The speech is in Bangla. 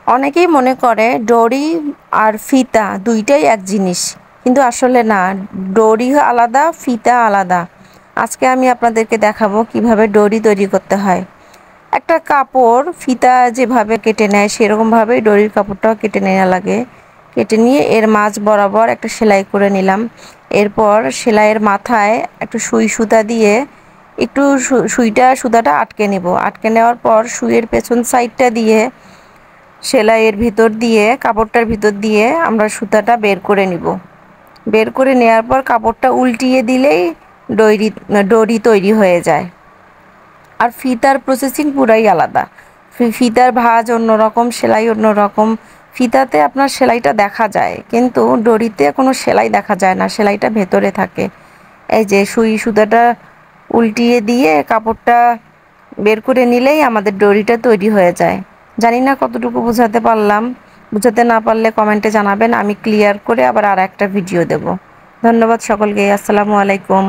অনেকেই মনে করে ডরি আর ফিতা দুইটাই এক জিনিস, কিন্তু আসলে না। ডরি আলাদা, ফিতা আলাদা। আজকে আমি আপনাদেরকে দেখাবো কিভাবে ডরি তৈরি করতে হয়। একটা কাপড় ফিতা যেভাবে কেটে নেয় সেরকমভাবেই ডরির কাপড়টাও কেটে নেওয়া লাগে। কেটে নিয়ে এর মাঝ বরাবর একটা সেলাই করে নিলাম। এরপর সেলাইয়ের মাথায় একটু সুই সুতা দিয়ে একটু সুতাটা আটকে নেব। আটকে নেওয়ার পর সুইয়ের পেছন সাইডটা দিয়ে সেলাইয়ের ভিতর দিয়ে, কাপড়টার ভিতর দিয়ে আমরা সুতাটা বের করে নিব। বের করে নেওয়ার পর কাপড়টা উল্টিয়ে দিলেই ডরি তৈরি হয়ে যায়। আর ফিতার প্রসেসিং পুরাই আলাদা। ফিতার ভাঁজ অন্যরকম, সেলাই অন্যরকম। ফিতাতে আপনার সেলাইটা দেখা যায়, কিন্তু ডরিতে কোনো সেলাই দেখা যায় না, সেলাইটা ভেতরে থাকে। এই যে সুতাটা উল্টিয়ে দিয়ে কাপড়টা বের করে নিলেই আমাদের ডরিটা তৈরি হয়ে যায়। জানি না কতটুকু বোঝাতে পারলাম। বোঝাতে না পারলে কমেন্টে জানাবেন, আমি ক্লিয়ার করে আবার আর একটা ভিডিও দেব। ধন্যবাদ সকলকে। আসসালামু আলাইকুম।